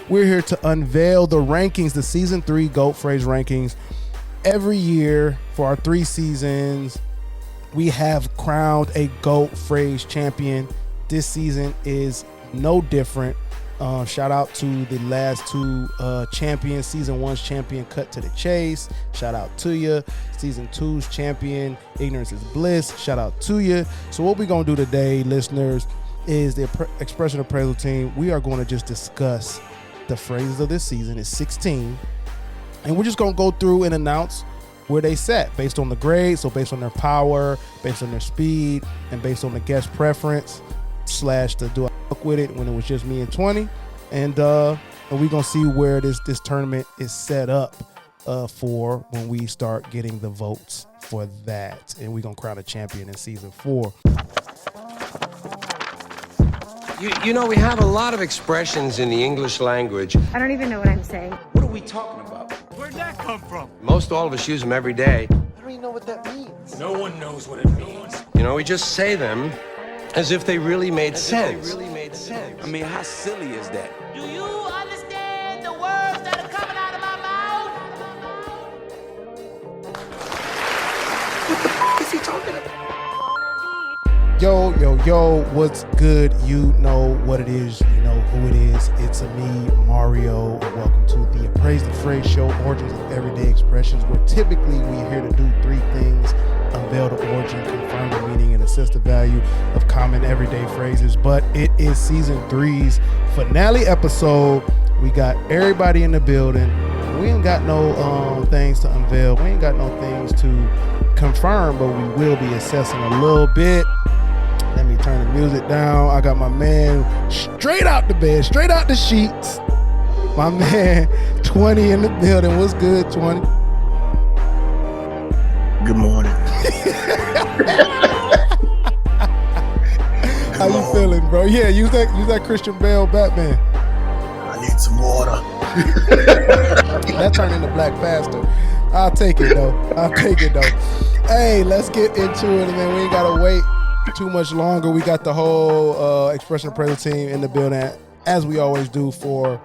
We're here to unveil the rankings, the season 3 GOAT phrase rankings. Every year for our 3 seasons, we have crowned a GOAT phrase champion. This season is no different. Shout out to the last 2 champions. Season 1's champion, Cut to the Chase. Shout out to you. Season 2's champion, Ignorance is Bliss. Shout out to you. So what we're going to do today, listeners, is the Expression Appraisal Team. We are going to just discuss the phrases of this season. It's 16. And we're just going to go through and announce where they sat based on the grade. So based on their power, based on their speed, and based on the guest preference / the do I fuck with it when it was just me and 20. And we're going to see where this tournament is set up for when we start getting the votes for that. And we're going to crown a champion in season 4. You know, we have a lot of expressions in the English language. I don't even know what I'm saying. What are we talking about? Where'd that come from? Most all of us use them every day. I don't even know what that means. No one knows what it means. You know, we just say them as if they really made sense. I mean, how silly is that? Do you understand the words that are coming out of my mouth? What the f*** is he talking about? Yo, what's good? You know what it is. You know who it is. It's me, Mario, and welcome to the Appraise the Phrase Show, Origins of Everyday Expressions, where typically we're here to do 3 things: unveil the origin, confirm the meaning, and assess the value of common everyday phrases. But it is season 3's finale episode. We got everybody in the building. We ain't got no things to unveil. We ain't got no things to confirm, but we will be assessing a little bit. Let me turn the music down. I got my man straight out the bed, straight out the sheets. My man 20 in the building. What's good, 20? Good morning. How you feeling, bro? Yeah, use that Christian Bale Batman. I need some water. That turned into Black Panther. I'll take it though. Hey, let's get into it, and then we ain't gotta wait too much longer. We got the whole Expression Appraisal Team in the building, as we always do for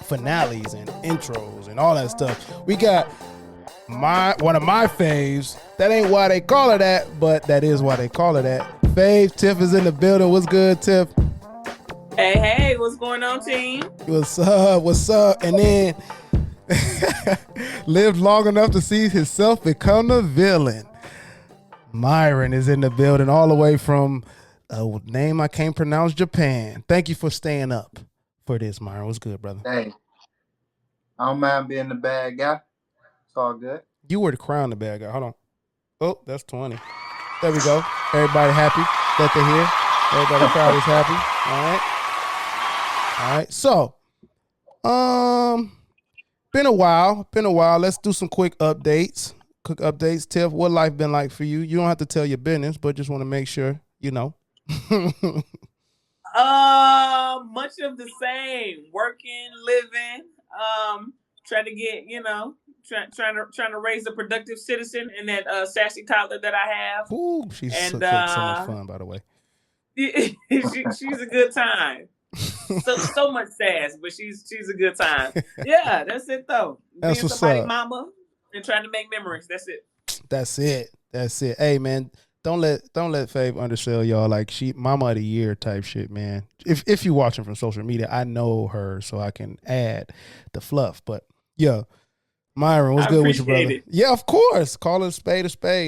finales and intros and all that stuff. We got one of my faves. That ain't why they call it that, but that is why they call it that. Fave, Tiff is in the building. What's good, Tiff? Hey, what's going on, team? What's up? And then lived long enough to see himself become the villain. Myron is in the building, all the way from a name I can't pronounce, Japan. Thank you for staying up for this, Myron. What's good, brother? Hey, I don't mind being the bad guy. It's all good. You were the crown the bad guy. Hold on. Oh, that's 20. There we go. Everybody happy that they're here. Everybody crowd is happy. All right. So, been a while. Let's do some quick updates. Tiff, what life been like for you? You don't have to tell your business, but just want to make sure you know. Much of the same. Working, living, trying to get, trying to raise a productive citizen in that sassy toddler that I have. Ooh, she's so much fun, by the way. She's a good time. So much sass, but she's a good time. Yeah, that's it though. That's being what's somebody's up. Mama and trying to make memories. That's it. That's it. Hey man, don't let Fave undersell y'all like she mama of the year type shit, man. If you watching from social media, I know her, so I can add the fluff. But yeah, Myron, what's good with you, brother? It. Yeah, of course. Call it a spade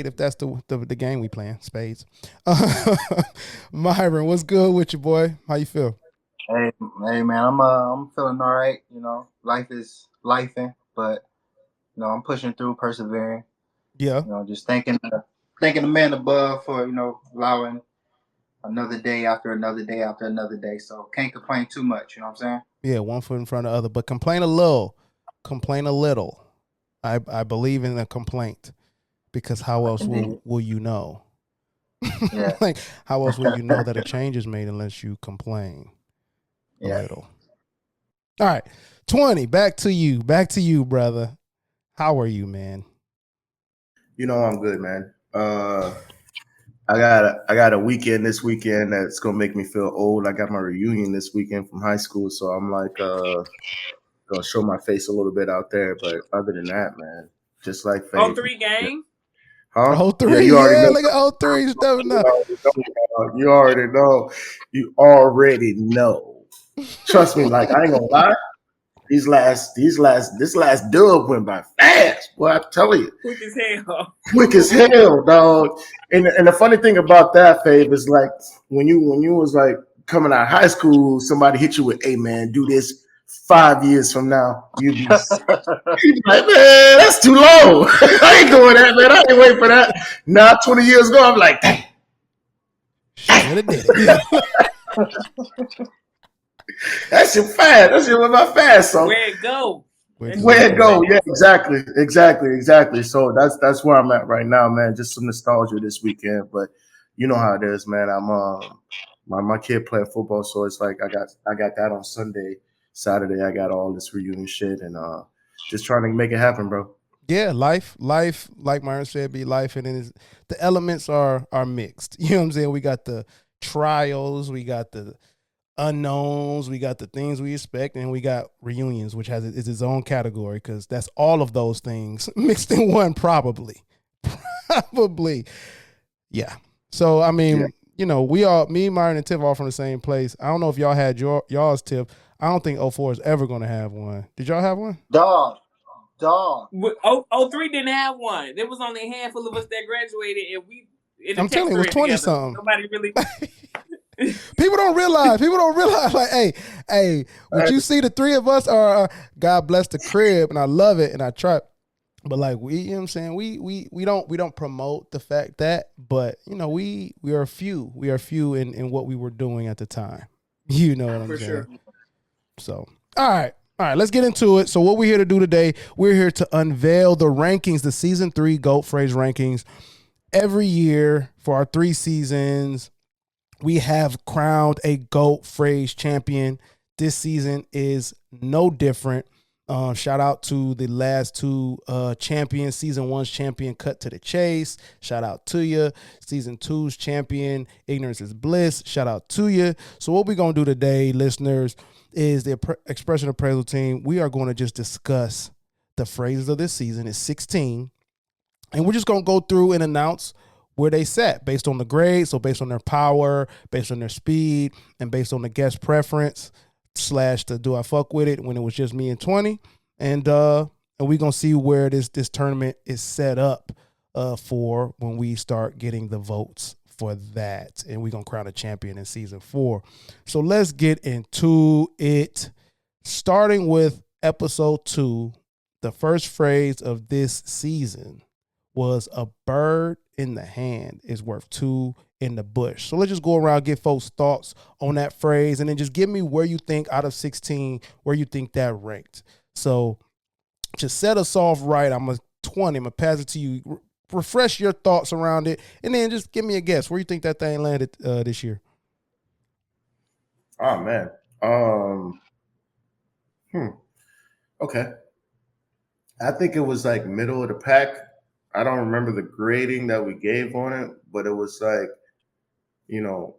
if that's the game we playing. Spades. Myron, what's good with you, boy? How you feel? Hey man, I'm feeling all right. Life is lifing, but I'm pushing through, persevering. Yeah. Just thanking the man above for allowing another day after another day after another day. So can't complain too much. You know what I'm saying? Yeah, one foot in front of the other, but complain a little. I believe in a complaint, because how else will you know? Yeah. Like, how else will you know that a change is made unless you complain a little? All right, 20. Back to you, brother. How are you, man? I'm good, man. I got a weekend this weekend that's gonna make me feel old. I got my reunion this weekend from high school, so I'm like gonna show my face a little bit out there. But other than that, man, just like Oh, Fave. 3 gang. Huh? Oh, Yeah, three. you already Yeah, know. look at oh, three. You never You know. already know. Dog. You already know. You already know. Trust me, like I ain't gonna lie. This last dub went by fast. Boy, I tell you. Quick as hell. Quick as hell, dog. And the funny thing about that, Fave, is like when you was like coming out of high school, somebody hit you with, "Hey man, do this 5 years from now." You'd be like, "Man, that's too low. I ain't doing that, man. I ain't waiting for that." Now, 20 years ago, I'm like, "Dang, Should have did it. Yeah. that shit fast. That shit went by fast." So Where it go? where it go? Yeah, exactly. So that's where I'm at right now, man. Just some nostalgia this weekend, but you know how it is, man. I'm my kid playing football, so it's like I got that on Sunday, Saturday. I got all this reunion shit, and just trying to make it happen, bro. Yeah, life, like Myron said, be life, and then the elements are mixed. You know what I'm saying? We got the trials, we got the unknowns, we got the things we expect, and we got reunions, which is its own category because that's all of those things mixed in one, probably. Yeah. So I mean, you know, me, Myron, and Tiff all from the same place. I don't know if y'all had y'all's, Tiff. I don't think 04 is ever going to have one. Did y'all have one? Dog. 03 didn't have one. There was only a handful of us that graduated, and we. I'm telling you, it was 20 something. Nobody really. People don't realize. Like, hey, what you see, the three of us are. God bless the crib, and I love it, and I try. But like you know what I'm saying, we don't promote the fact that, but you know, we are few. We are few in what we were doing at the time. You know what I'm saying? Sure. So all right, let's get into it. So what we're here to do today, we're here to unveil the rankings, the season 3 GOAT phrase rankings. Every year for our 3 seasons, we have crowned a GOAT phrase champion. This season is no different. Shout out to the last 2 champions. Season 1's champion, Cut to the Chase. Shout out to you. Season 2's champion, Ignorance is Bliss. Shout out to you. So what we're going to do today, listeners, is the Expression Appraisal Team. We are going to just discuss the phrases of this season. It's 16. And we're just going to go through and announce where they sat based on the grade. So based on their power, based on their speed, and based on the guest preference / the do I fuck with it when it was just me and 20. And we're going to see where this tournament is set up for when we start getting the votes for that. And we're going to crown a champion in season 4. So let's get into it. Starting with episode 2, the first phrase of this season was "a bird in the hand is worth 2 in the bush." So let's just go around, get folks' thoughts on that phrase, and then just give me where you think out of 16, where you think that ranked. So to set us off right, I'm going to pass it to you. Refresh your thoughts around it, and then just give me a guess. Where you think that thing landed this year? Oh man. Okay. I think it was like middle of the pack. I don't remember the grading that we gave on it, but it was like, you know,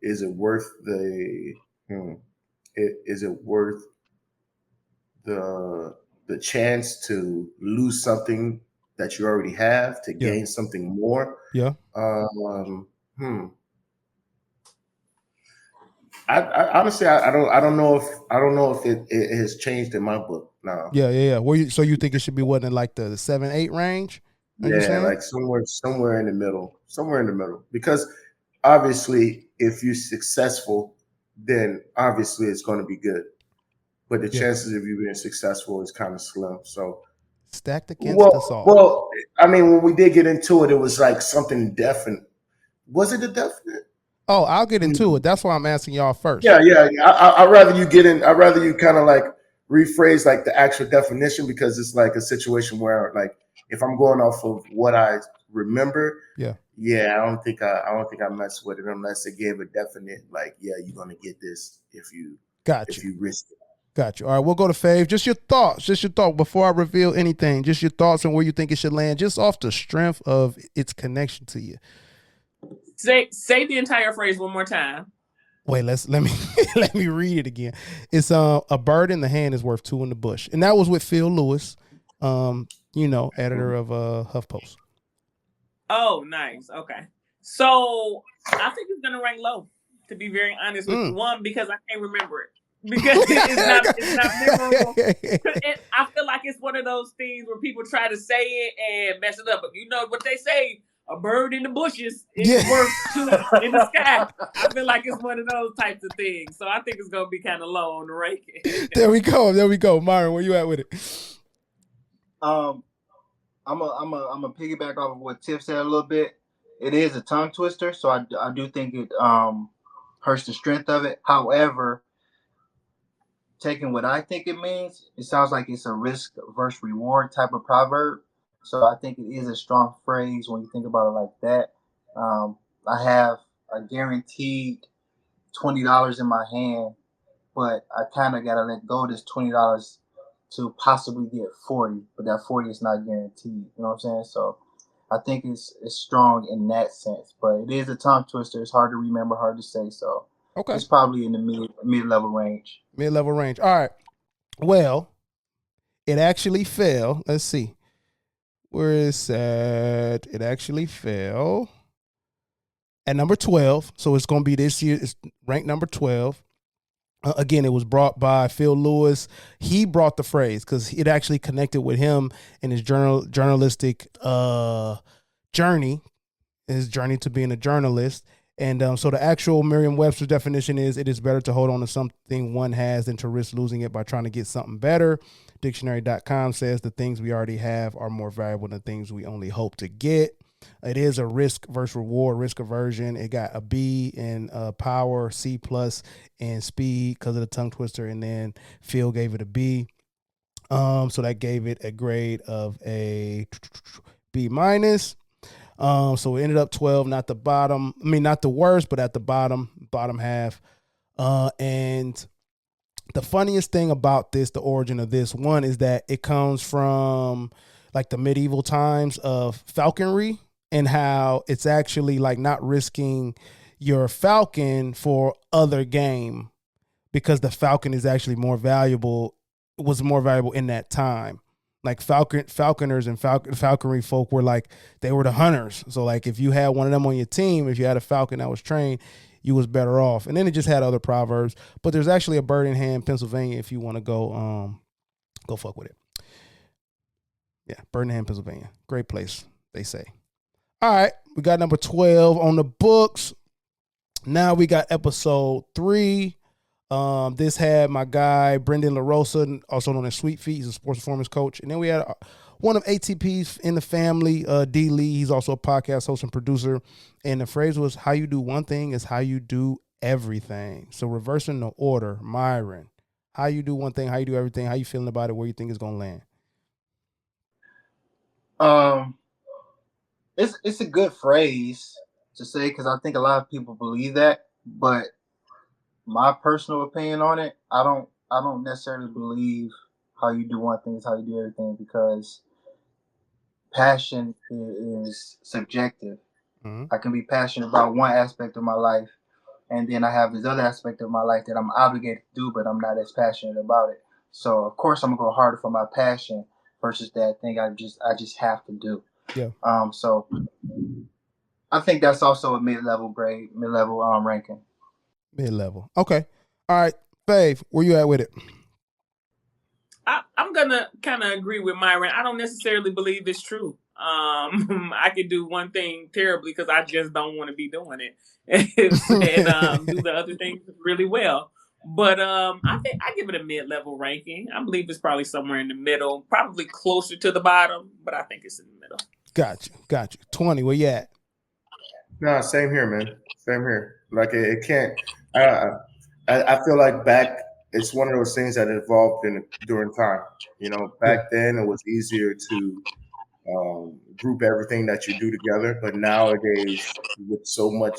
is it worth the is it worth the chance to lose something that you already have to gain something more? Yeah. I honestly I don't know if it has changed in my book now. Yeah. So you think it should be what, in like the 7-8 range? Yeah, like somewhere in the middle. Because obviously, if you're successful, then obviously it's going to be good. But the chances of you being successful is kind of slim. So stacked against us all. Well, I mean, when we did get into it, it was like something definite. Was it a definite? Oh, I'll get into it. That's why I'm asking y'all first. Yeah. I'd rather you get in. I'd rather you kind of like rephrase like the actual definition, because it's like a situation where like if I'm going off of what I remember, I don't think I mess with it unless it gave a definite like, yeah, you're gonna get this if you risk it. Got you. All right, we'll go to Fave. Just your thoughts before I reveal anything. Just your thoughts on where you think it should land, just off the strength of its connection to you. Say the entire phrase one more time. Wait, let me let me read it again. It's a bird in the hand is worth two in the bush, and that was with Phil Lewis, editor of HuffPost. Oh, nice. Okay, so I think it's gonna rank low. To be very honest with you, one, because I can't remember it because it's not memorable. I feel like it's one of those things where people try to say it and mess it up, but you know what they say. A bird in the bushes is worth two in the sky. I feel like it's one of those types of things. So I think it's going to be kind of low on the ranking. There we go. Myron, where you at with it? I'm a piggyback off of what Tiff said a little bit. It is a tongue twister, so I do think it hurts the strength of it. However, taking what I think it means, it sounds like it's a risk versus reward type of proverb. So I think it is a strong phrase when you think about it like that. I have a guaranteed $20 in my hand, but I kind of got to let go of this $20 to possibly get 40, but that 40 is not guaranteed. You know what I'm saying? So I think it's strong in that sense, but it is a tongue twister. It's hard to remember, hard to say. So okay, it's probably in the mid-level range. Mid-level range. All right. Well, it actually fell. Let's see. Where is that? It actually fell at number 12. So it's going to be this year. It's ranked number 12. Again, it was brought by Phil Lewis. He brought the phrase because it actually connected with him in his journalistic journey, his journey to being a journalist. And so the actual Merriam-Webster's definition is, it is better to hold on to something one has than to risk losing it by trying to get something better. Dictionary.com says the things we already have are more valuable than things we only hope to get. It is a risk versus reward, risk aversion. It got a B in power, C plus in speed because of the tongue twister, and then Phil gave it a B. So that gave it a grade of a B minus. So it ended up 12, not the bottom. I mean, not the worst, but at the bottom half. And the funniest thing about this, the origin of this one, is that it comes from like the medieval times of falconry and how it's actually like not risking your falcon for other game because the falcon is actually was more valuable in that time. Like falconers and falconry folk were like, they were the hunters. So like if you had one of them on your team, if you had a falcon that was trained, you was better off. And then it just had other proverbs. But there's actually a bird in hand, Pennsylvania, if you want to go fuck with it. Yeah, bird in hand, Pennsylvania. Great place, they say. All right, we got number 12 on the books. Now we got episode 3. This had my guy, Brendan LaRosa, also known as Sweet Feet. He's a sports performance coach. And then we had one of ATP's in the family, D. Lee. He's also a podcast host and producer. And the phrase was, how you do one thing is how you do everything. So reversing the order, Myron, how you do one thing, how you do everything, how you feeling about it, where you think it's going to land? It's a good phrase to say because I think a lot of people believe that, but my personal opinion on it, I don't necessarily believe how you do one thing is how you do everything, because passion is subjective. Mm-hmm. I can be passionate about one aspect of my life, and then I have this other aspect of my life that I'm obligated to do, but I'm not as passionate about it. So of course I'm gonna go harder for my passion versus that thing I just have to do. Yeah. So I think that's also a mid-level ranking. Mid-level. Okay. All right. Fave, where you at with it? I'm going to kind of agree with Myron. I don't necessarily believe it's true. I could do one thing terribly because I just don't want to be doing it and do the other things really well. But I think I give it a mid-level ranking. I believe it's probably somewhere in the middle, probably closer to the bottom, but I think it's in the middle. Got you. 20, where you at? No, same here, man. Same here. Like it can't. I feel like it's one of those things that evolved during time. You know, back then it was easier to group everything that you do together, but nowadays with so much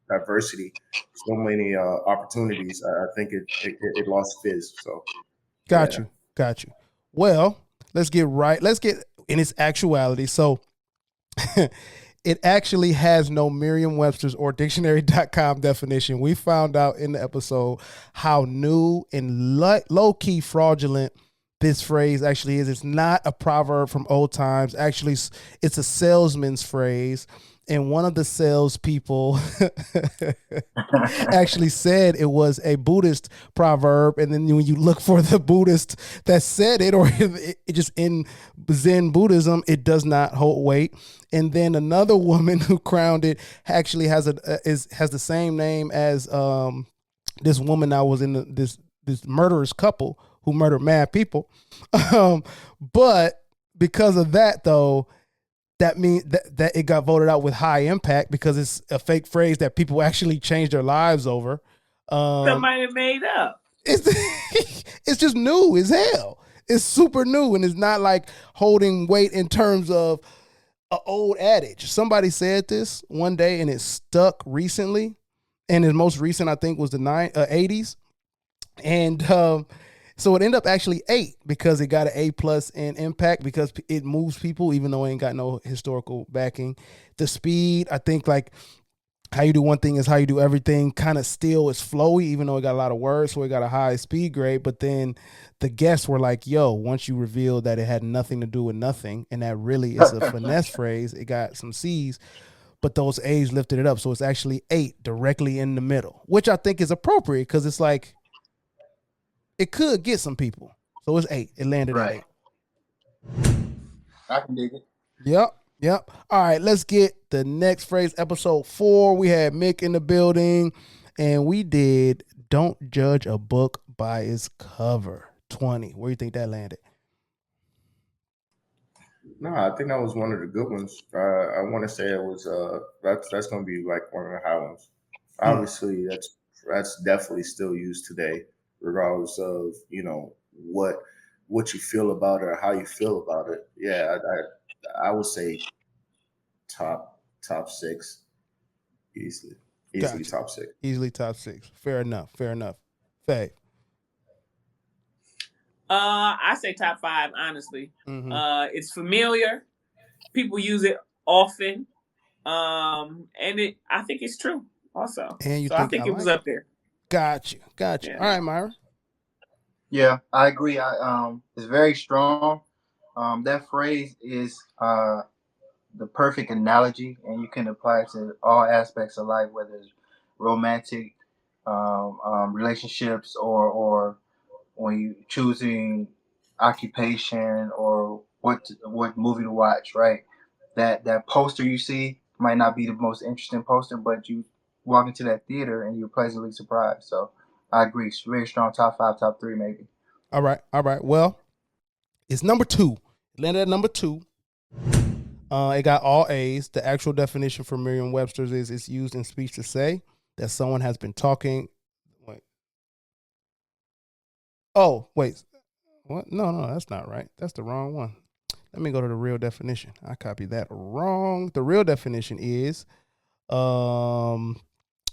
diversity, so many opportunities, I think it lost fizz. So, got you. Well, let's get in its actuality. So, it actually has no Merriam-Webster's or dictionary.com definition. We found out in the episode how new and low-key fraudulent this phrase actually is. It's not a proverb from old times. Actually, it's a salesman's phrase. And one of the salespeople actually said it was a Buddhist proverb. And then when you look for the Buddhist that said it, or it just in Zen Buddhism, it does not hold weight. And then another woman who crowned it actually has the same name as this woman that was in this murderous couple who murdered mad people. But because of that, though, that means that it got voted out with high impact because it's a fake phrase that people actually changed their lives over. Somebody made up. It's just new as hell. It's super new, and it's not like holding weight in terms of an old adage. Somebody said this one day, and it stuck recently. And his most recent, I think, was the 80s. And so it ended up actually 8 because it got an A+ in impact because it moves people, even though it ain't got no historical backing. The speed, I think, like how you do one thing is how you do everything, kind of still is flowy, even though it got a lot of words, so it got a high speed grade. But then the guests were like, yo, once you revealed that it had nothing to do with nothing, and that really is a finesse phrase, it got some C's. But those A's lifted it up. So it's actually 8 directly in the middle, which I think is appropriate because it's like, it could get some people. So it's 8. It landed at 8. I can dig it. Yep. All right, let's get the next phrase. Episode 4, we had Mick in the building, and we did Don't Judge a Book by Its Cover. 20. Where do you think that landed? No, I think that was one of the good ones. I want to say it was that's going to be like one of the high ones. Obviously, that's definitely still used today, regardless of what you feel about it or how you feel about it. Yeah, I would say top 6 easily Gotcha. top 6. Easily top 6. Fair enough. Faye. I say top 5, honestly. Mm-hmm. It's familiar. People use it often. And I think it's true also. And I think it was up there. Got you. Yeah. All right, Myron. Yeah, I agree. It's very strong. That phrase is the perfect analogy, and you can apply it to all aspects of life, whether it's romantic relationships or when you choosing occupation or what movie to watch. Right, that poster you see might not be the most interesting poster, but you walk into that theater and you're pleasantly surprised. So I agree. It's very strong. Top 5, top 3, maybe. All right. Well, it's number 2. It landed at number 2. It got all A's. The actual definition for Merriam-Webster's is it's used in speech to say that someone has been talking. Wait. What? No, that's not right. That's the wrong one. Let me go to the real definition. I copied that wrong. The real definition is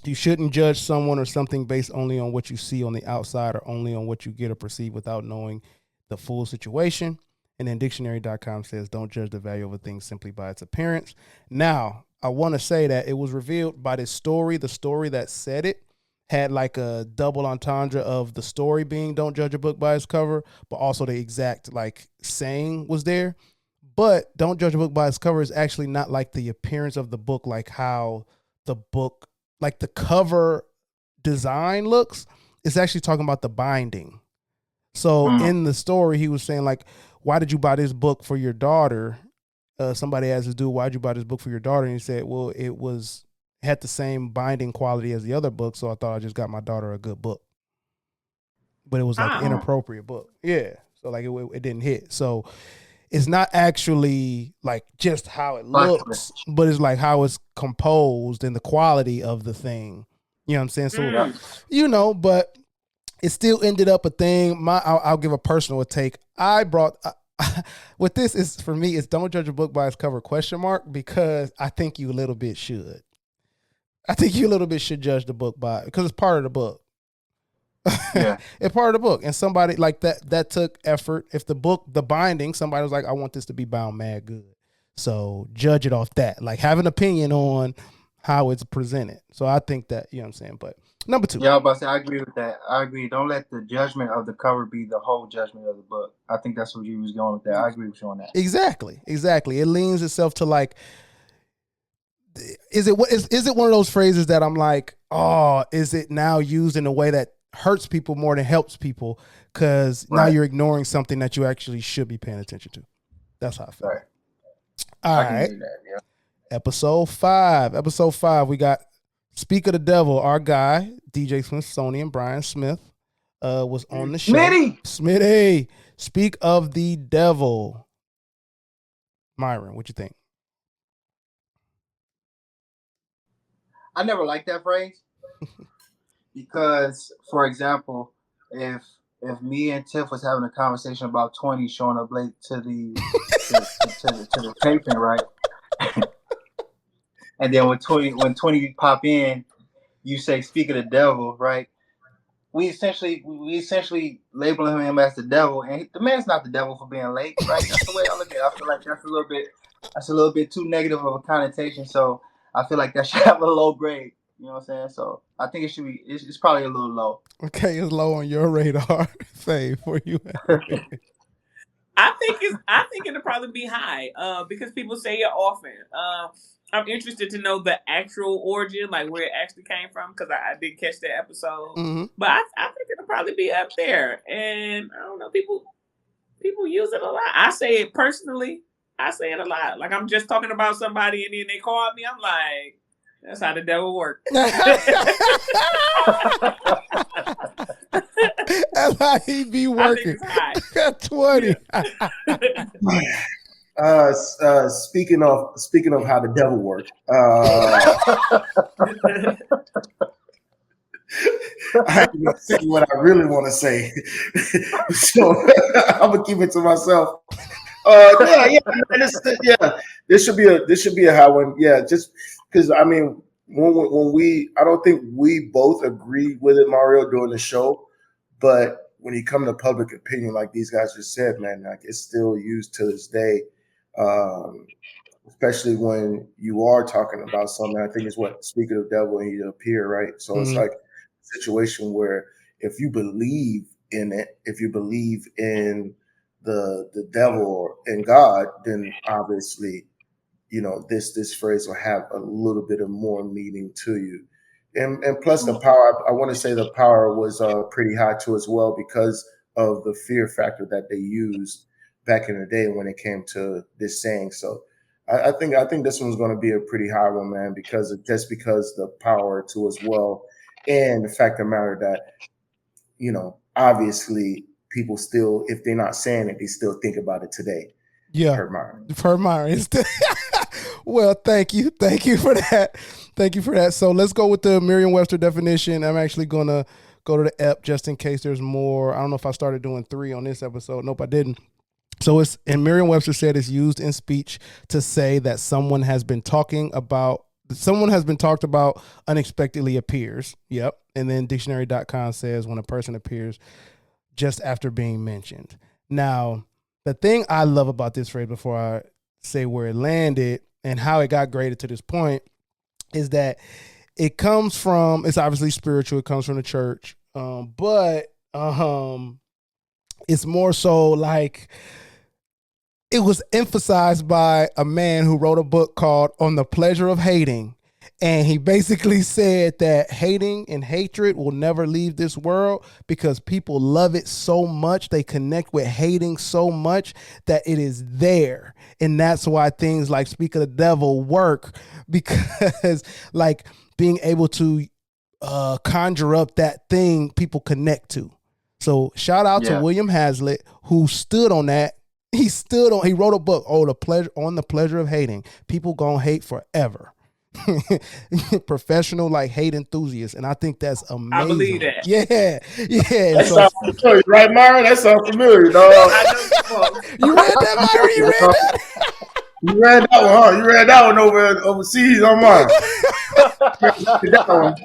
you shouldn't judge someone or something based only on what you see on the outside or only on what you get or perceive without knowing the full situation. And then dictionary.com says don't judge the value of a thing simply by its appearance. Now, I want to say that it was revealed by this story. The story that said it had like a double entendre of the story being don't judge a book by its cover, but also the exact like saying was there. But don't judge a book by its cover is actually not like the appearance of the book, like how the book, like the cover design looks. It's actually talking about the binding. So in the story, he was saying like, why did you buy this book for your daughter? Somebody asked this dude, why'd you buy this book for your daughter? And he said, well, it had the same binding quality as the other book, so I thought I just got my daughter a good book. But it was like an inappropriate book. Yeah. So like it didn't hit. So it's not actually like just how it looks, but it's like how it's composed and the quality of the thing. You know what I'm saying? So, but it still ended up a thing. I'll give a personal take. I brought what this is for me is don't judge a book by its cover ? Because I think you a little bit should. I think you a little bit should judge the book by because it's part of the book. Yeah, it's part of the book, and somebody like that took effort. If the binding, somebody was like, I want this to be bound mad good. So judge it off that. Like, have an opinion on how it's presented. So I think that, you know what I'm saying? But number 2. Yeah, I was about to say, I agree with that. I agree. Don't let the judgment of the cover be the whole judgment of the book. I think that's what you was going with that. I agree with you on that. Exactly. It leans itself to like, is it one of those phrases that I'm like, oh, is it now used in a way that hurts people more than helps people? Because now you're ignoring something that you actually should be paying attention to. That's how I feel. Right. All right. Episode 5, we got Speak of the Devil. Our guy, DJ Smithsonian, Brian Smith, was on the show. Smitty. Speak of the Devil. Myron, what you think? I never liked that phrase because, for example, if me and Tiff was having a conversation about 20 showing up late to the to the taping, right? And then when 20 pop in, you say "Speak of the Devil," right? We essentially labeling him as the devil, and the man's not the devil for being late, right? That's the way I look at it. I feel like that's a little bit too negative of a connotation. So I feel like that should have a low grade. You know what I'm saying? So I think it should be. It's probably a little low. Okay, it's low on your radar. Fave, where you at? I think it'll probably be high. Because people say it often. I'm interested to know the actual origin, like where it actually came from, because I didn't catch that episode. Mm-hmm. But I think it'll probably be up there. And I don't know, people use it a lot. I say it personally. I say it a lot. Like I'm just talking about somebody, and then they call me. I'm like, that's how the devil works. That's how he be working. 20. Speaking of how the devil works, I ain't gonna say what I really want to say, so I'm gonna keep it to myself. This should be a high one. Yeah, just because I mean, I don't think we both agreed with it, Mario, during the show, but when you come to public opinion, like these guys just said, man, like it's still used to this day. Especially when you are talking about something. I think it's what speaking of devil and you appear, right? So It's like a situation where if you believe in it, if you believe in the devil or in God, then obviously, you know, this phrase will have a little bit of more meaning to you. And plus the power, I want to say the power was pretty high too as well because of the fear factor that they used back in the day when it came to this saying. So I think this one's going to be a pretty high one, man, because the power to as well, and the fact of the matter that, you know, obviously people still, if they're not saying it, they still think about it today. Yeah, per Myron. Well, thank you for that. So let's go with the Merriam-Webster definition. I'm actually gonna go to the EP just in case there's more. I don't know if I started doing 3 on this episode. Nope, I didn't. So it's, and Merriam-Webster said it's used in speech to say that someone has been talked about unexpectedly appears. Yep. And then dictionary.com says when a person appears just after being mentioned. Now, the thing I love about this phrase before I say where it landed and how it got graded to this point is that it comes from, it's obviously spiritual. It comes from the church. But it's more so like, it was emphasized by a man who wrote a book called On the Pleasure of Hating. And he basically said that hating and hatred will never leave this world because people love it so much. They connect with hating so much that it is there. And that's why things like Speak of the Devil work, because like being able to conjure up that thing people connect to. So shout out to William Hazlitt, who stood on that. He wrote a book, On the Pleasure of Hating. People gonna hate forever. Professional like hate enthusiasts, and I think that's amazing. I believe that. Yeah. That sounds familiar, right, Myron? That sounds familiar, dog. You read that, Myron? You read that? You read that one, huh? You read that one overseas on mine.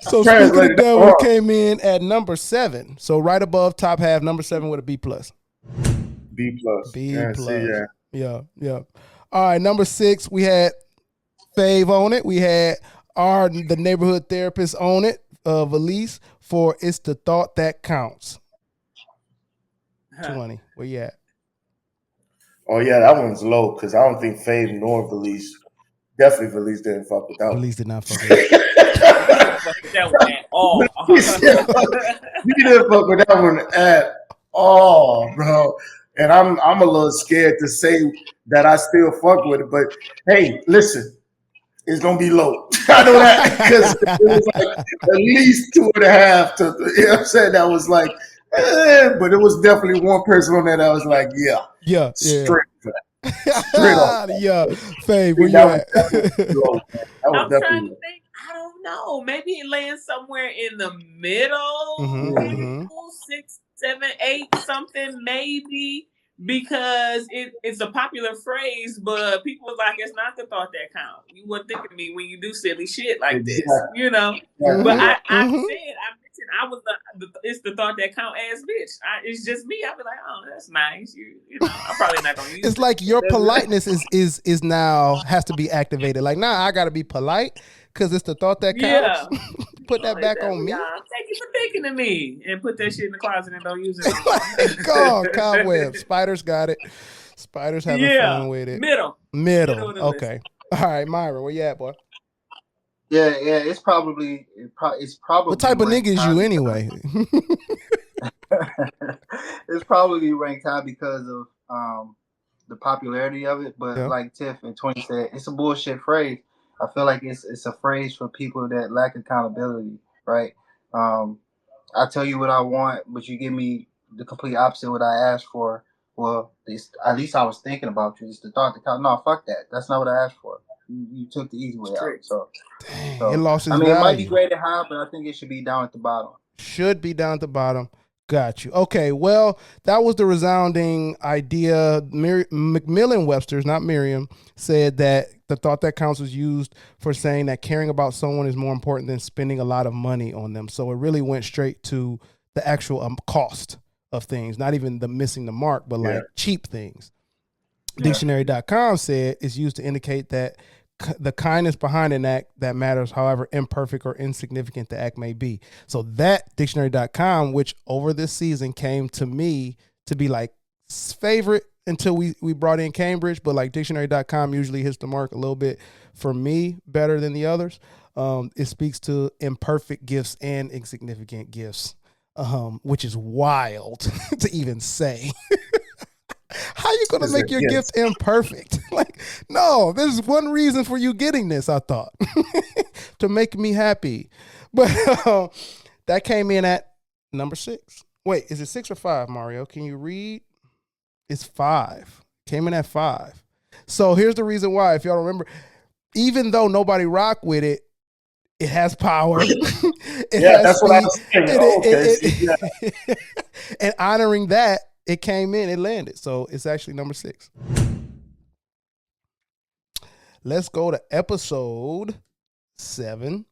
So Speak of the Devil came in at number 7. So right above top half, number 7 with a B+. B+. B+. Yeah. All All right, number 6, we had Fave on it. We had the neighborhood therapist on it, Valise, for It's the Thought That Counts. 20, where you at? Oh yeah, that one's low because I don't think Fave nor Valise, definitely Valise didn't fuck with that one. Valise did not fuck with it. Fuck with that one at all. You didn't fuck with that one at all, bro. And I'm a little scared to say that I still fuck with it, but hey, listen, it's gonna be low. I know that because it was like at least 2.5 to, you know what I'm saying? That was like, but it was definitely one person on there that was like, yeah, straight off. Yeah, Fave, where you at? I'm trying to think. I don't know. Maybe it lands somewhere in the middle, 6, 7, 8, something maybe. Because it's a popular phrase, but people are like, it's not the thought that counts. You wouldn't think of me when you do silly shit like this, you know. But I mentioned I was it's the thought that count ass bitch. It's just me. I'll be like, oh, that's nice. You know, I'm probably not gonna use it. It's like your politeness is now has to be activated. Like, I gotta be polite because it's the thought that counts. Yeah. Put that back on me. Thank you for thinking of me and put that shit in the closet and don't use it. Go, cobweb. Spiders got it. Spiders having fun with it. Middle. Okay. All right, Myron, where you at, boy? Yeah. It's probably. What type of nigga is you anyway? It's probably ranked high because of the popularity of it. But like Tiff and 20 said, it's a bullshit phrase. I feel like it's a phrase for people that lack accountability, right? I tell you what I want, but you give me the complete opposite of what I asked for. Well, at least I was thinking about you. It's the thought that counts. No, fuck that. That's not what I asked for. You took the easy way out. So it lost its value. It might be graded high, but I think it should be down at the bottom. Should be down at the bottom. Got you. Okay, well, that was the resounding idea. Macmillan Webster's, not Merriam, said that the thought that counts was used for saying that caring about someone is more important than spending a lot of money on them. So it really went straight to the actual cost of things, not even the missing the mark, but like cheap things. Dictionary.com said it's used to indicate that the kindness behind an act that matters, however imperfect or insignificant the act may be. So that Dictionary.com, which over this season came to me to be like favorite until we brought in Cambridge, but like Dictionary.com usually hits the mark a little bit for me better than the others. It speaks to imperfect gifts and insignificant gifts, which is wild to even say. How you gonna make your gift imperfect? Like, no, there's one reason for you getting this, I thought. To make me happy. But that came in at number 6. Wait, is it 6 or 5, Mario? Can you read? It's 5. Came in at 5. So here's the reason why. If y'all remember, even though nobody rocked with it, it has power. That's what I was saying. And honoring that, it came in, it landed. So it's actually number 6. Let's go to episode 7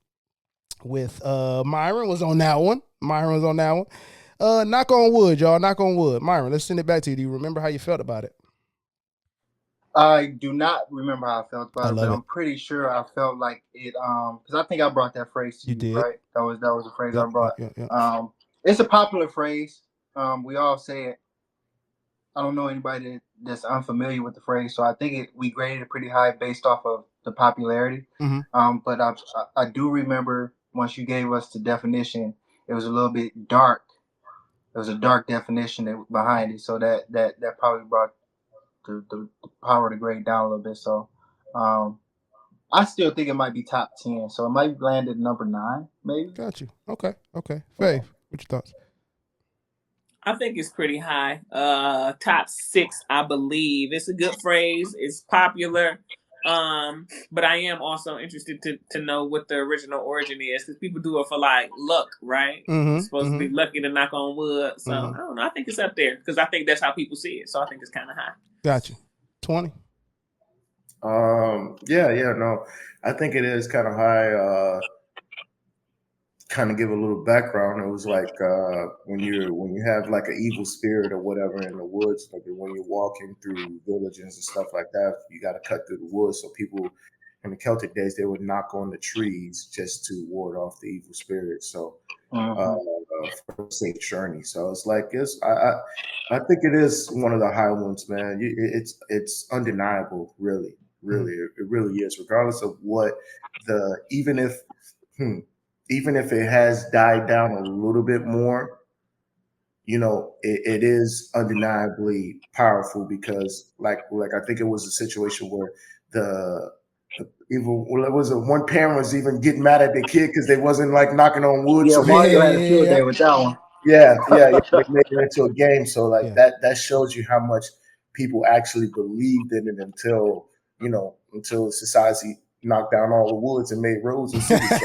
with Myron was on that one. Knock on wood, y'all. Knock on wood. Myron, let's send it back to you. Do you remember how you felt about it? I do not remember how I felt about it, but I'm pretty sure I felt like it because I think I brought that phrase to you, right? That was a phrase I brought. It's a popular phrase. We all say it. I don't know anybody that's unfamiliar with the phrase, so I think we graded it pretty high based off of the popularity. But I do remember once you gave us the definition, it was a little bit dark. There was a dark definition behind it, so that probably brought the power to grade down a little bit. So I still think it might be top 10, so it might land at number 9, maybe. Got you. Okay. Faith, what's your thoughts? I think it's pretty high. Top 6, I believe. It's a good phrase. It's popular. But I am also interested to know what the original origin is, because people do it for like luck, right? It's supposed to be lucky to knock on wood. So I don't know. I think it's up there because I think that's how people see it. So I think it's kind of high. Got you. 20. No. I think it is kind of high. kind of give a little background, it was like when you have like an evil spirit or whatever in the woods, like when you're walking through villages and stuff like that, you got to cut through the woods. So people in the Celtic days, they would knock on the trees just to ward off the evil spirit. So for a safe journey. So it's like I think it is one of the high ones, man. It's undeniable, really. It really is, regardless of what even if it has died down a little bit more, it is undeniably powerful because like I think it was a situation where one parent was even getting mad at the kid because they wasn't like knocking on wood. Yeah, so Mario had a field day with that one. Yeah, they made it into a game. So like that shows you how much people actually believed in it until society knocked down all the woods and made roads and cities.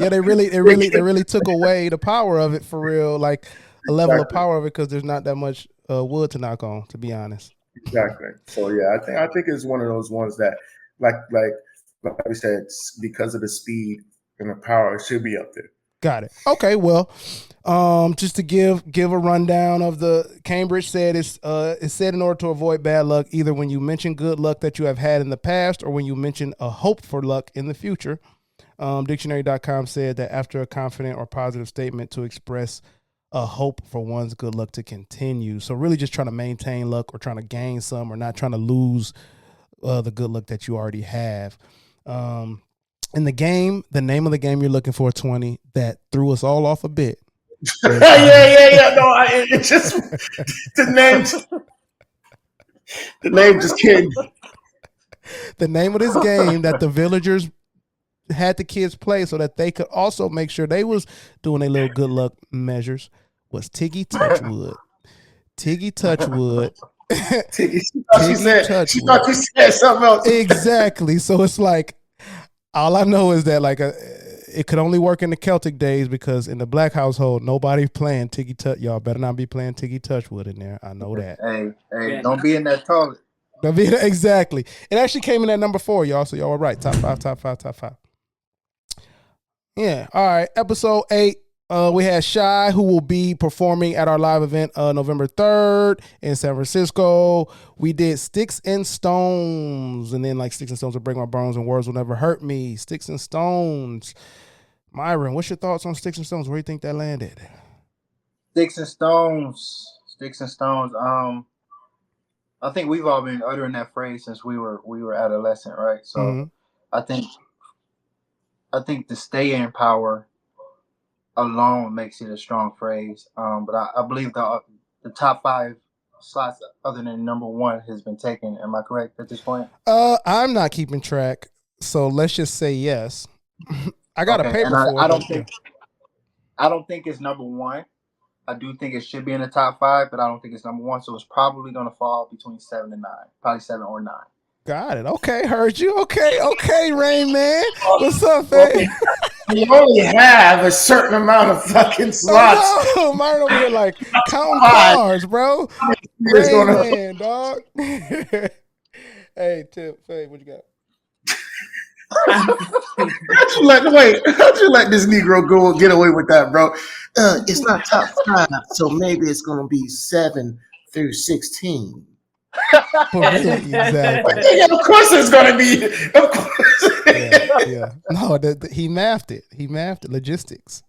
They really took away the power of it for real, like a level of power of it, because there's not that much wood to knock on, to be honest. Exactly. So yeah, I think it's one of those ones that like we said, because of the speed and the power, it should be up there. Got it. Okay, well, just to give a rundown of the Cambridge said it's said in order to avoid bad luck, either when you mention good luck that you have had in the past or when you mention a hope for luck in the future. Dictionary.com said that after a confident or positive statement to express a hope for one's good luck to continue. So really just trying to maintain luck or trying to gain some or not trying to lose the good luck that you already have. In the game, the name of the game you're looking for, 20, that threw us all off a bit. No, it's just the name just can't. The name of this game that the villagers had the kids play so that they could also make sure they was doing their little good luck measures was Tiggy Touchwood. Tiggy Touchwood. Tiggy Touchwood. She thought you said something else. Exactly. So it's like, all I know is that like it could only work in the Celtic days because in the black household, nobody playing Tiggy Touch. Y'all better not be playing Tiggy Touchwood in there. I know that. Hey, don't be in that toilet. Exactly. It actually came in at number 4, y'all. So y'all were right. Top five. Yeah. All right. Episode 8. We had Shy, who will be performing at our live event November 3rd in San Francisco. We did Sticks and Stones, and then like Sticks and Stones will break my bones and words will never hurt me. Sticks and Stones. Myron, what's your thoughts on Sticks and Stones? Where do you think that landed? Sticks and Stones. I think we've all been uttering that phrase since we were adolescent, right? So I think the stay in power alone makes it a strong phrase. But I believe the top 5 slots other than number 1 has been taken. Am I correct at this point? I'm not keeping track, so let's just say yes. I got a paper for it. I don't think it's number 1. I do think it should be in the top 5, but I don't think it's number 1. So it's probably going to fall between 7 and 9, probably 7 or 9. Got it. Okay, heard you. Okay, Rain Man. What's up, man? You only have a certain amount of fucking slots. Oh, no. Myron over here like counting cars, bro. Rain Man, dog. Hey, Tip, Fave, what you got? How'd you let this Negro go and get away with that, bro? It's not top 5, so maybe it's gonna be 7 through 16. Exactly. Yeah, of course it's gonna be. Of course. Yeah. No, he mathed it.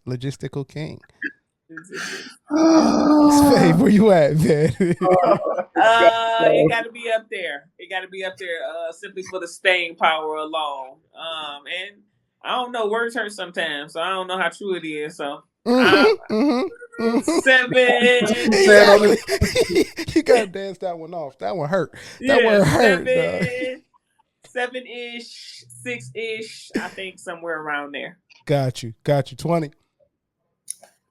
Logistical king. Fave, where you at, man? It got to be up there. Simply for the staying power alone. And I don't know, words hurt sometimes, so I don't know how true it is. So 7. Exactly. You gotta dance that one off. That one hurt. That one hurt. 7-ish, 6-ish. I think somewhere around there. Got you. 20.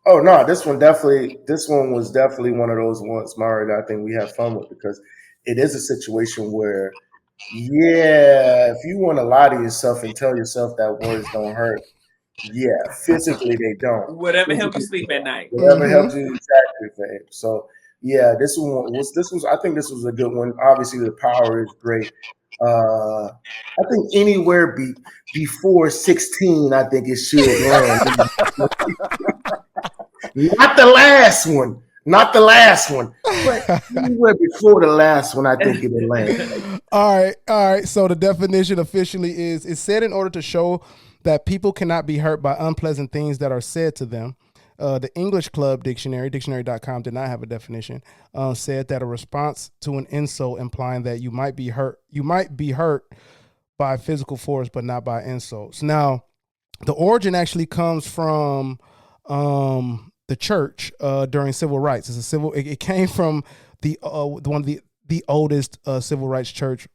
Oh no, this one was definitely one of those ones, Mari, that I think we have fun with because it is a situation where, if you want to lie to yourself and tell yourself that words don't hurt, physically they don't. Whatever helps you sleep at night. Whatever helps you, exactly, babe. So Yeah, this one was. This was. I think this was a good one. Obviously, the power is great. I think anywhere before 16, I think it should land. Not the last one. Not the last one. But anywhere before the last one, I think it'll land. All right. So the definition officially is: it's said in order to show that people cannot be hurt by unpleasant things that are said to them. The English Club Dictionary, dictionary.com, did not have a definition, said that a response to an insult implying that you might be hurt by physical force, but not by insults. Now, the origin actually comes from the church during civil rights. It came from the oldest civil rights church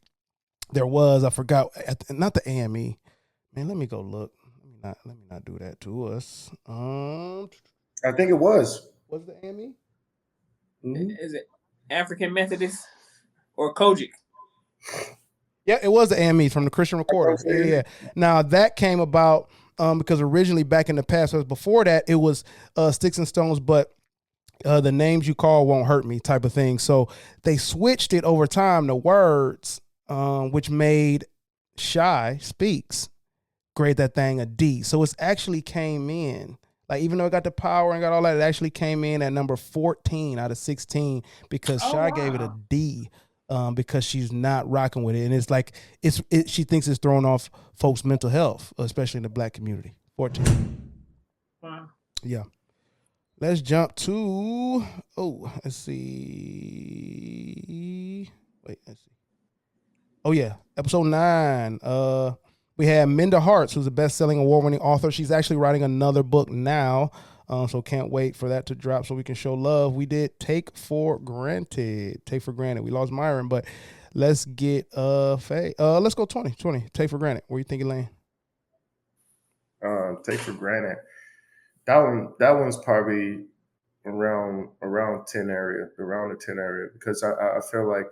there was. I forgot, not the AME. Man, let me go look. Let me not do that to us. I think it was. Was the AME? Mm-hmm. Is it African Methodist or Kojic? Yeah, it was the AME from the Christian Recorders. Yeah. Now that came about because originally back in the past, before that, it was Sticks and Stones, but the names you call won't hurt me type of thing. So they switched it over time to words, which made Shy Speaks grade that thing a D. So it's actually came in, like, even though it got the power and got all that, it actually came in at number 14 out of 16 because Shy gave it a D. Because she's not rocking with it, and it's like she thinks it's throwing off folks' mental health, especially in the Black community. 14. Wow. Yeah. Let's jump to let's see. Let's see. Oh yeah, episode 9. We had Minda Harts, who's a best-selling award-winning author. She's actually writing another book now. So can't wait for that to drop so we can show love. We did Take for Granted. We lost Myron, but let's get Faye. Let's go 20. Take for Granted. Where you think it land? Take for Granted. That one's probably around 10 area, around the 10 area, because I feel like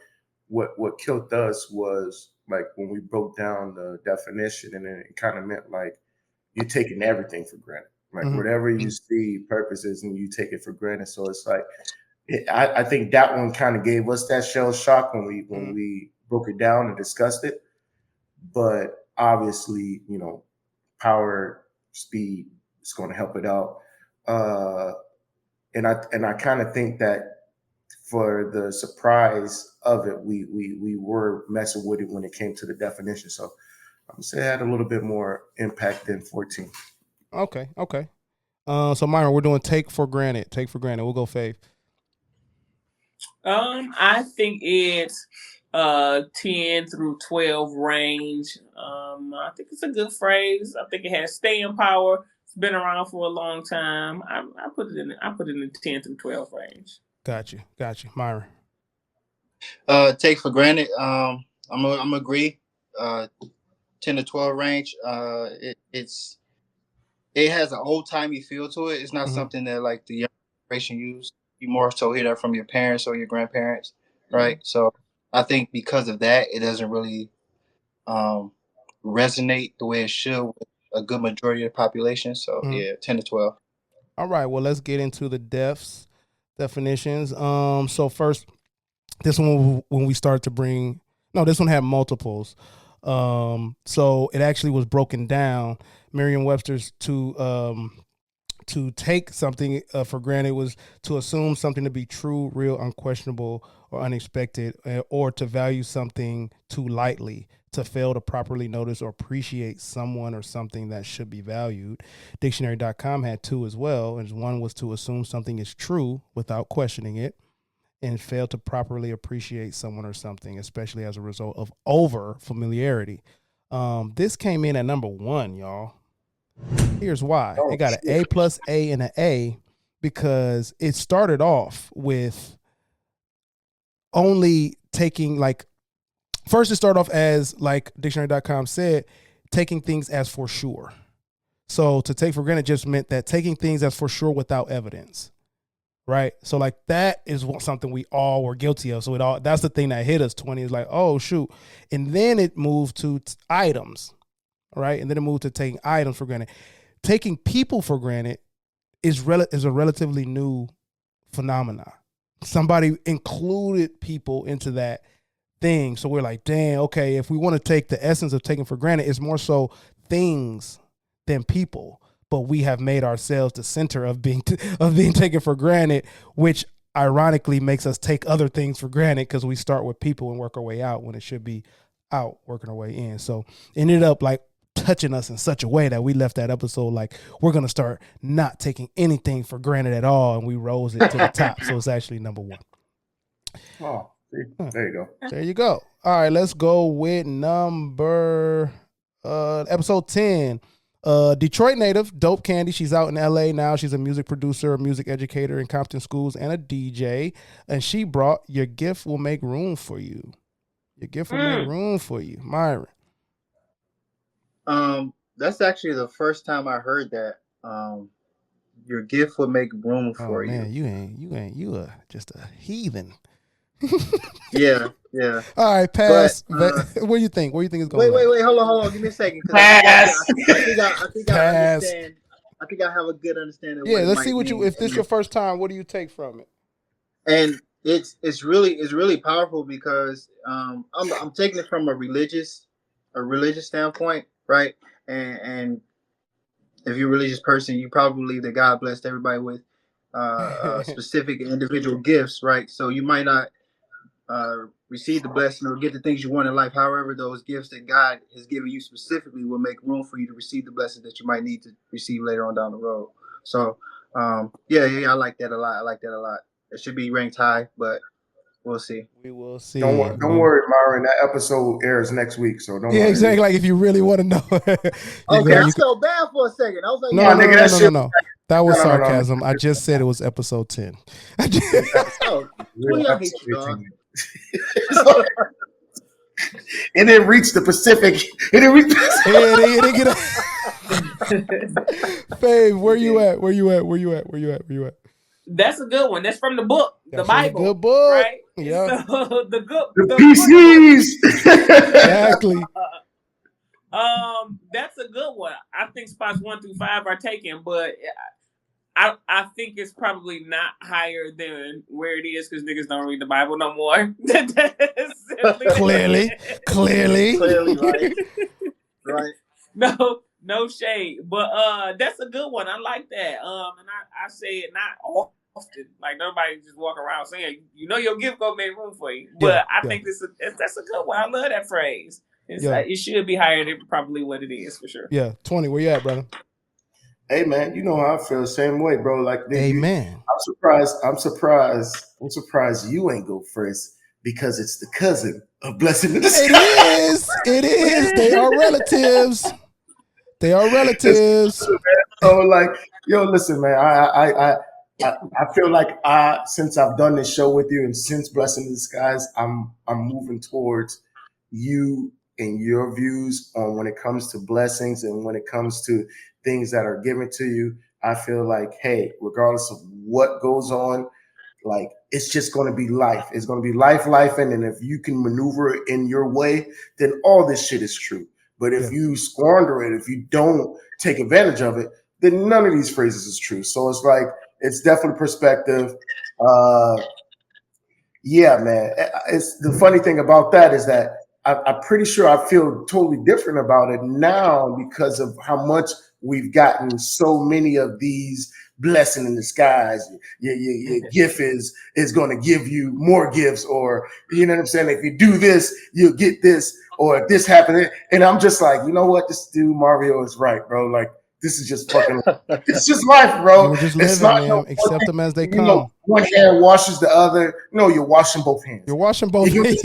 what killed us was like when we broke down the definition, and then it kind of meant like you're taking everything for granted. Like whatever you see purposes and you take it for granted. So it's like, I think that one kind of gave us that shell shock when we broke it down and discussed it. But obviously, power, speed is going to help it out. And I kind of think that for the surprise of it, we were messing with it when it came to the definition. So I'm gonna say it had a little bit more impact than 14. Okay. So Myron, we're doing Take for Granted. We'll go Fave. I think it's 10 through 12 range. I think it's a good phrase. I think it has staying power. It's been around for a long time. I put it in the 10 through 12 range. Got you, Myron. Take for Granted. I'm agree. 10 to 12 range. It has an old timey feel to it. It's not something that like the young generation use. You more so hear that from your parents or your grandparents, right? So I think because of that, it doesn't really resonate the way it should with a good majority of the population. So yeah, 10 to 12. All right. Well, let's get into the definitions. So first, this one when we start to bring this one had multiples. So it actually was broken down. Merriam-Webster's to take something for granted was to assume something to be true, real, unquestionable, or unexpected, or to value something too lightly, to fail to properly notice or appreciate someone or something that should be valued. Dictionary.com had 2 as well, and one was to assume something is true without questioning it, and fail to properly appreciate someone or something, especially as a result of over familiarity. This came in at number 1, y'all. Here's why. It got an A plus A and an A because it started off with only taking first it started off as, like dictionary.com said, taking things as for sure. So to take for granted just meant that taking things as for sure without evidence. Right. So like that is something we all were guilty of. So that's the thing that hit us. 20 is like, oh, shoot. And then it moved to items. Right. And then it moved to taking items for granted. Taking people for granted is a relatively new phenomenon. Somebody included people into that thing. So we're like, damn, okay, if we want to take the essence of taking for granted, it's more so things than people. But we have made ourselves the center of being taken for granted, which ironically makes us take other things for granted because we start with people and work our way out when it should be out working our way in. So it ended up like touching us in such a way that we left that episode like we're going to start not taking anything for granted at all, and we rose it to the top. So it's actually number 1. Oh, see? There you go. There you go. All right, let's go with number episode 10. Detroit native, Dope Candy. She's out in LA now. She's a music producer, a music educator in Compton schools, and a DJ. And she brought Your Gift Will Make Room for You. Your gift will make room for you, Myron. That's actually the first time I heard that. Your gift will make room for you. Man, you are just a heathen. Yeah. All right, pass. What do you think? What do you think is going on? Wait, hold on. Give me a second. Pass. I think I understand. I think I have a good understanding. Yeah, let's see what if this is your first time, what do you take from it? And it's really powerful because I'm taking it from a religious standpoint, right? And if you're a religious person, you probably believe that God blessed everybody with specific individual gifts, right? So you might not receive the blessing or get the things you want in life. However, those gifts that God has given you specifically will make room for you to receive the blessings that you might need to receive later on down the road. So, yeah, I like that a lot. It should be ranked high, but we'll see. We will see. Don't worry, Myron. That episode airs next week, so don't worry. Yeah, exactly. Like if you really want to know. Okay, I felt bad for a second. I was like, no. That was sarcasm. I just said it was episode 10. I hate you, dog. It didn't reach the Pacific. It didn't reach. It didn't get Fave, where you at? That's a good one. That's from the book, the Bible. Good book, right? Yeah. So the PCs. Exactly. That's a good one. I think spots 1 through 5 are taken, but I think it's probably not higher than where it is because niggas don't read the Bible no more. Clearly, right. No shade, but that's a good one. I like that. And I say it not often. Like nobody just walk around saying, your gift gonna make room for you. But I think that's a good one. I love that phrase. It should be higher than probably what it is for sure. Yeah, 20. Where you at, brother? Hey man, you know how I feel the same way, bro. Like, amen. I'm surprised you ain't go first because it's the cousin of Blessing in Disguise. It is. They are relatives. So like, listen, man. I feel like since I've done this show with you and since Blessing in Disguise, I'm moving towards you and your views on when it comes to blessings and when it comes to things that are given to you. I feel like, hey, regardless of what goes on, like it's just going to be life. It's going to be life, and if you can maneuver it in your way, then all this shit is true. But if you squander it, if you don't take advantage of it, then none of these phrases is true. So it's like, it's definitely perspective. Yeah, man. It's the funny thing about that is that I'm pretty sure I feel totally different about it now because of how much we've gotten so many of these blessing in disguise. Your gift is going to give you more gifts, or you know what I'm saying? If you do this, you'll get this, or if this happened. And I'm just like, you know what? This dude Mario is right, bro. Like, this is just fucking, it's just life, bro. We're just living, man. Accept them as they come. One hand washes the other. No, you're washing both hands. You're washing both hands.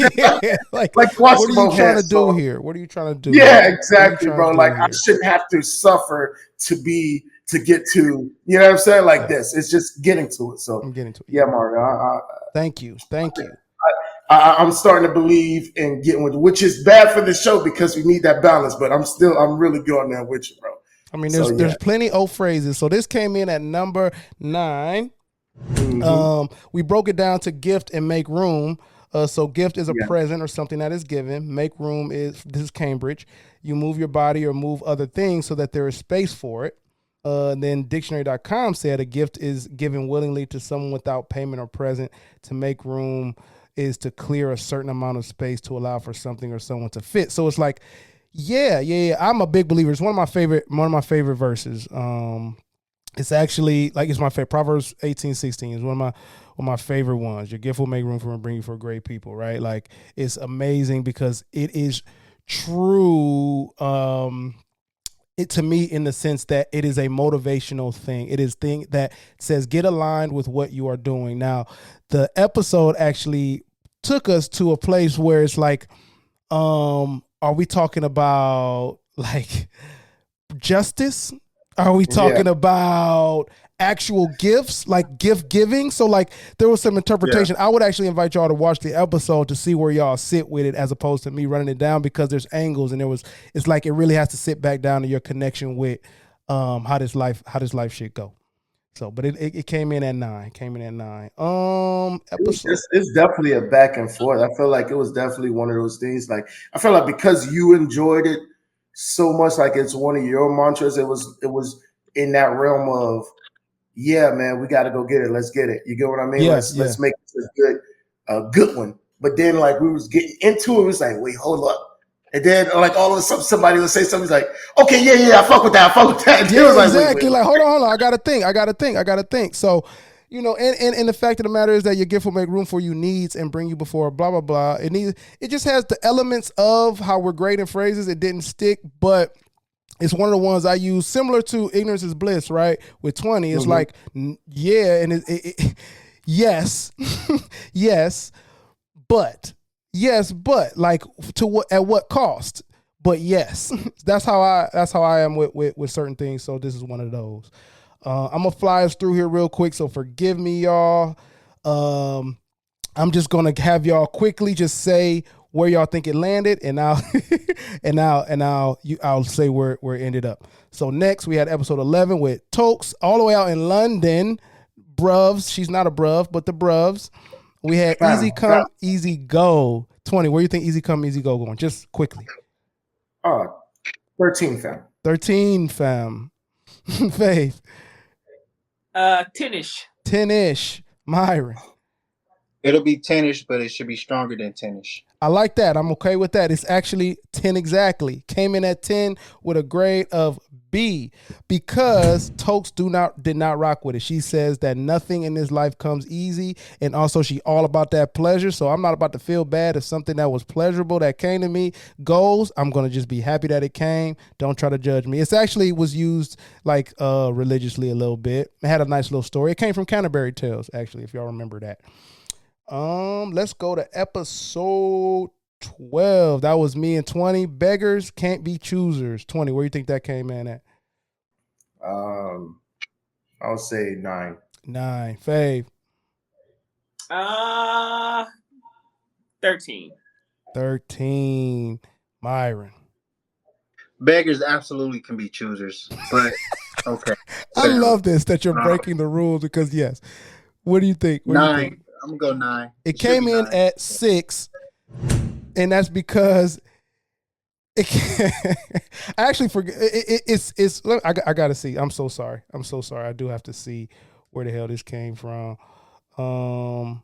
Like what are you trying to do here? What are you trying to do? Yeah, exactly, bro. Like, I shouldn't have to suffer to get to, you know what I'm saying? Like this. It's just getting to it. So I'm getting to it. Yeah, Mario. Thank you. I'm starting to believe in getting with, which is bad for the show because we need that balance, but I'm really going there with you, bro. I mean, there's plenty of phrases. So this came in at number 9. Mm-hmm. We broke it down to gift and make room. So gift is a present or something that is given. Make room this is Cambridge. You move your body or move other things so that there is space for it. Then dictionary.com said a gift is given willingly to someone without payment or present. To make room is to clear a certain amount of space to allow for something or someone to fit. So it's like, yeah. I'm a big believer. It's one of my favorite verses. It's actually like it's my favorite. Proverbs 18:16 is one of my favorite ones. Your gift will make room for and bring you for great people, right? Like it's amazing because it is true. It to me in the sense that it is a motivational thing. It is thing that says get aligned with what you are doing. Now, the episode actually took us to a place where it's like, are we talking about like justice? Are we talking about actual gifts, like gift giving? So like there was some interpretation. I would actually invite y'all to watch the episode to see where y'all sit with it as opposed to me running it down, because there's angles and it's like it really has to sit back down to your connection with how this life should go. So, but it came in at 9. Episode. It's definitely a back and forth. I feel like it was definitely one of those things. Like I feel like because you enjoyed it so much, like it's one of your mantras. It was in that realm of, yeah, man, we got to go get it. Let's get it. You get what I mean? Let's make this a good one. But then like we was getting into it, it was like, wait, hold up. And then like all of a sudden somebody would say something like, okay, yeah, I fuck with that. And yeah, it was like, exactly. Wait. Like, hold on. I gotta think. So, you know, and the fact of the matter is that your gift will make room for you needs and bring you before blah, blah, blah. It just has the elements of how we're great in phrases. It didn't stick, but it's one of the ones I use similar to ignorance is bliss, right? With 20, it's like, yeah. And yes, but like at what cost? But yes, that's how I am with certain things. So this is one of those. I'm gonna fly us through here real quick. So forgive me, y'all. I'm just gonna have y'all quickly just say where y'all think it landed, and I'll I'll say where it ended up. So next we had episode 11 with Tokes all the way out in London. Bruvs, she's not a bruv, but the Bruvs. We had Easy Come, Easy Go. 20, where you think Easy Come, Easy Go going? Just quickly. 13, fam. 13, fam. Faith. 10-ish. 10-ish. Myron. It'll be 10-ish, but it should be stronger than 10-ish. I like that. I'm okay with that. It's actually 10 exactly. Came in at 10 with a grade of B because Tokes did not rock with it. She says that nothing in this life comes easy, and also she all about that pleasure. So I'm not about to feel bad if something that was pleasurable that came to me goes. I'm gonna just be happy that it came. Don't try to judge me. It's actually was used like religiously a little bit. It had a nice little story. It came from Canterbury Tales, actually, if y'all remember that. Let's go to episode 12. That was me and 20. Beggars can't be choosers. 20. Where do you think that came in at? I'll say 9. 9. Fave. 13. 13. Myron. Beggars absolutely can be choosers, but okay. I love this that you're breaking the rules because yes. What do you think? 9. I'm gonna go 9. It came in 9. At 6, and that's because I actually forget. It's. I gotta see. I'm so sorry. I do have to see where the hell this came from. Who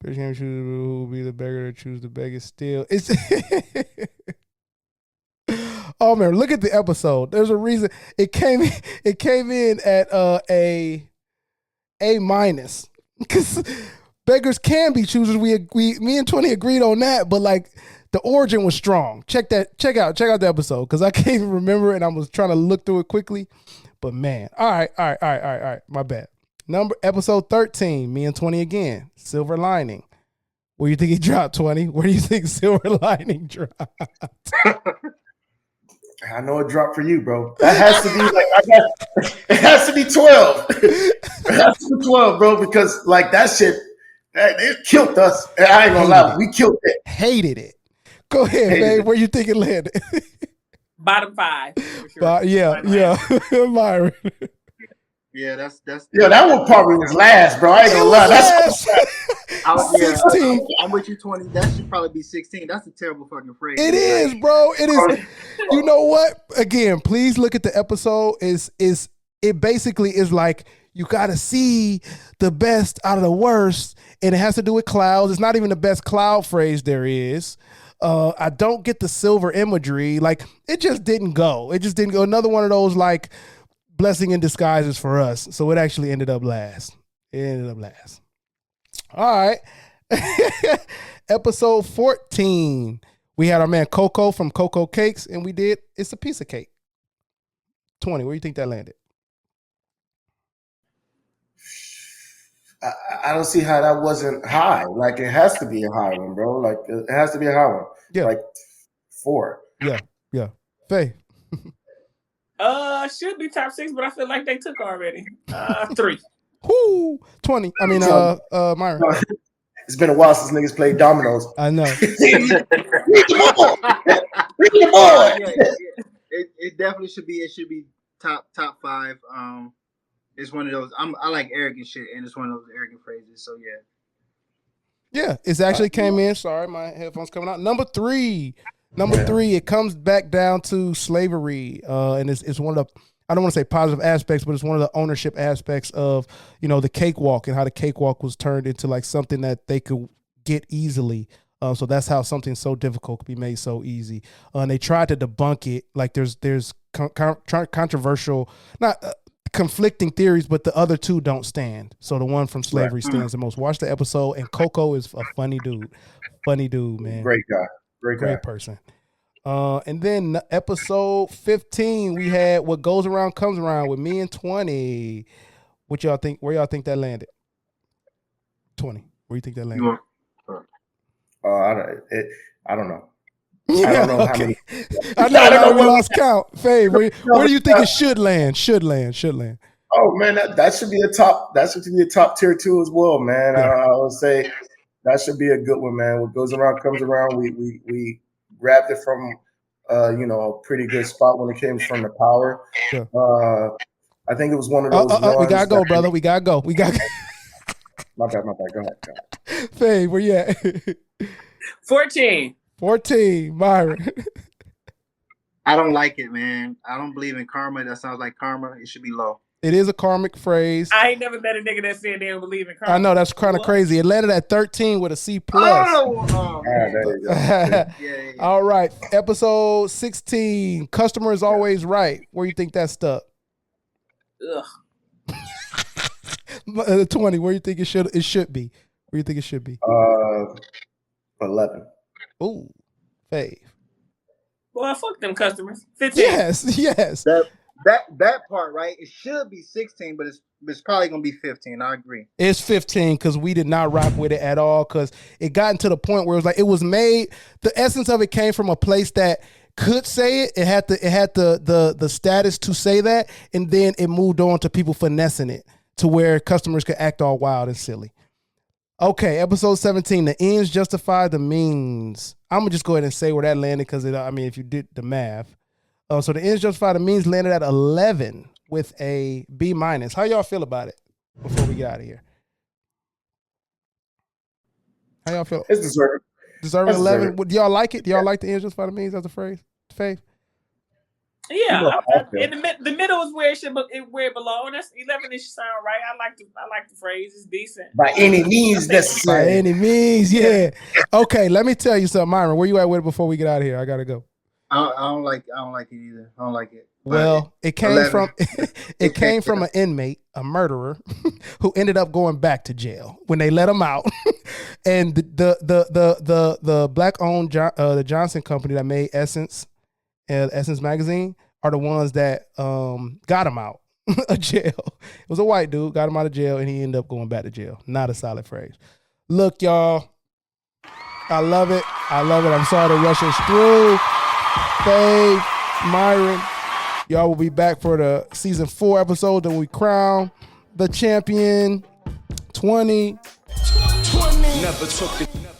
will be the beggar to choose the beggar still? It's. Oh man, look at the episode. There's a reason it came in at A minus. Because beggars can be choosers. Me and 20 agreed on that, but like the origin was strong. Check out the episode because I can't even remember and I was trying to look through it quickly. But man, all right. My bad. Episode 13, me and 20 again. Silver Lining. Where do you think he dropped, 20? Where do you think Silver Lining dropped? I know it dropped for you, bro. That has to be like it has to be 12. It has to be 12, bro, because like that shit, it killed us. I ain't gonna lie, we killed it. Hated it. Go ahead, man. Where you think it landed? Bottom 5. For sure. Yeah. Myron. Yeah, that's that one probably was last, bro. I ain't gonna lie. That's 6 16. I'm with you 20. That should probably be 16. That's a terrible fucking phrase. It is, bro. It is. You know what? Again, please look at the episode. It basically is like you got to see the best out of the worst, and it has to do with clouds. It's not even the best cloud phrase there is. I don't get the silver imagery. Like, it just didn't go. It just didn't go. Another one of those, like, blessing in disguises for us. So it actually ended up last. All right. Episode 14. We had our man Coco from Coco Cakes, and we did It's a Piece of Cake. 20. Where do you think that landed? I don't see how that wasn't high. Like, it has to be a high one, bro. Like, it has to be a high one. Yeah. Like 4. Yeah. Faye. Should be top 6, but I feel like they took already. 3. Whoo, 20. I mean, Myron. It's been a while since niggas played dominoes. I know. Read the board. It definitely should be. It should be top 5. It's one of those. I like arrogant shit, and it's one of those arrogant phrases. So Yeah, it's actually came in. Sorry, my headphones coming out. Number 3. It comes back down to slavery, and it's one of the, I don't want to say positive aspects, but it's one of the ownership aspects of, the cakewalk and how the cakewalk was turned into like something that they could get easily. So that's how something so difficult could be made so easy. And they tried to debunk it. Like there's controversial, not conflicting theories, but the other two don't stand. So the one from slavery stands the most. Watch the episode, and Coco is a funny dude, man. Great guy. Great person. And then episode 15, we had What Goes Around Comes Around with me and 20. What y'all think? Where y'all think that landed? 20. Where you think that landed? I don't know. I don't know how many. I know we lost count. Fave, where do you think it should land? Should land. Oh man, that should be a top. That should be a top tier 2 as well, man. Yeah. I would say that should be a good one, man. What goes around comes around. We grabbed it from a pretty good spot when it came from the power. Yeah. I think it was one of those. We gotta go, brother. We gotta go. My bad. Go ahead. Fave, where you at? 14, Myron. I don't like it, man. I don't believe in karma. That sounds like karma. It should be low. It is a karmic phrase. I ain't never met a nigga that said they don't believe in karma. I know, that's kind of crazy. It landed at 13 with a C+. Oh, There you go. yeah. All right, episode 16. Customer is always right. Where you think that stuck? Ugh. 20. Where you think it should be? Where you think it should be? 11. Ooh, Fave. Boy, fuck them customers. 15. Yes. That part, right? It should be 16, but it's probably gonna be 15. I agree. It's 15 because we did not rock with it at all, because it gotten to the point where it was like it was made. The essence of it came from a place that could say it. It had the status to say that, and then it moved on to people finessing it to where customers could act all wild and silly. Okay, episode 17. The ends justify the means. I'm gonna just go ahead and say where that landed because if you did the math. So the ends justify the means landed at 11 with a B-. How y'all feel about it before we get out of here? How y'all feel? It's deserved. Deserving 11. Do y'all like it? Do y'all like the ends justify the means as a phrase? Faith? Yeah, in the middle is where it belongs. That's 11 ish sound right. I like the phrase. It's decent. By any means necessary. By any means, yeah. Okay, let me tell you something, Myron. Where you at with it before we get out of here? I gotta go. I don't like it either. I don't like it. Well, it came from an inmate, a murderer, who ended up going back to jail when they let him out. And the black-owned the Johnson company that made Essence magazine are the ones that got him out of jail. It was a white dude, got him out of jail, and he ended up going back to jail. Not a solid phrase. Look, y'all, I love it. I'm sorry to rush us through. Fave, Myron, y'all will be back for the season 4 episode that we crown the champion. 20.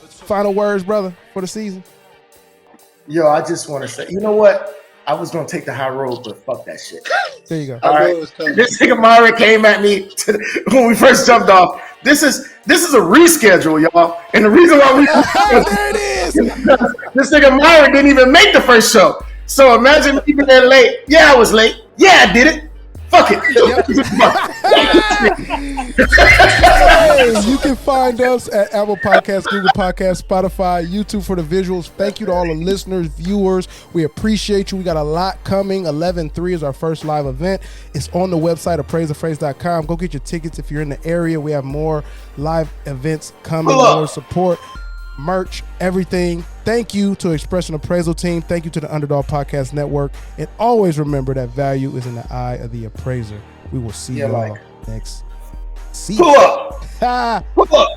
Final words, brother, for the season. Yo, I just want to say, you know what? I was gonna take the high road, but fuck that shit. There you go. All right, this nigga Myron came at me when we first jumped off. This is a reschedule, y'all. And the reason why we There it is. this nigga Myron didn't even make the first show. So imagine me being there late. Yeah, I was late. Yeah, I did it. Fuck it. Hey, you can find us at Apple Podcasts, Google Podcasts, Spotify, YouTube for the visuals. Thank you to all the listeners, viewers. We appreciate you. We got a lot coming. 11/3 is our first live event. It's on the website, appraiseappraise.com. Go get your tickets if you're in the area. We have more live events coming, more support, merch, everything. Thank you to Expression Appraisal Team. Thank you to the Underdog Podcast Network. And always remember that value is in the eye of the appraiser. We will see y'all next season. Pull up. Pull up.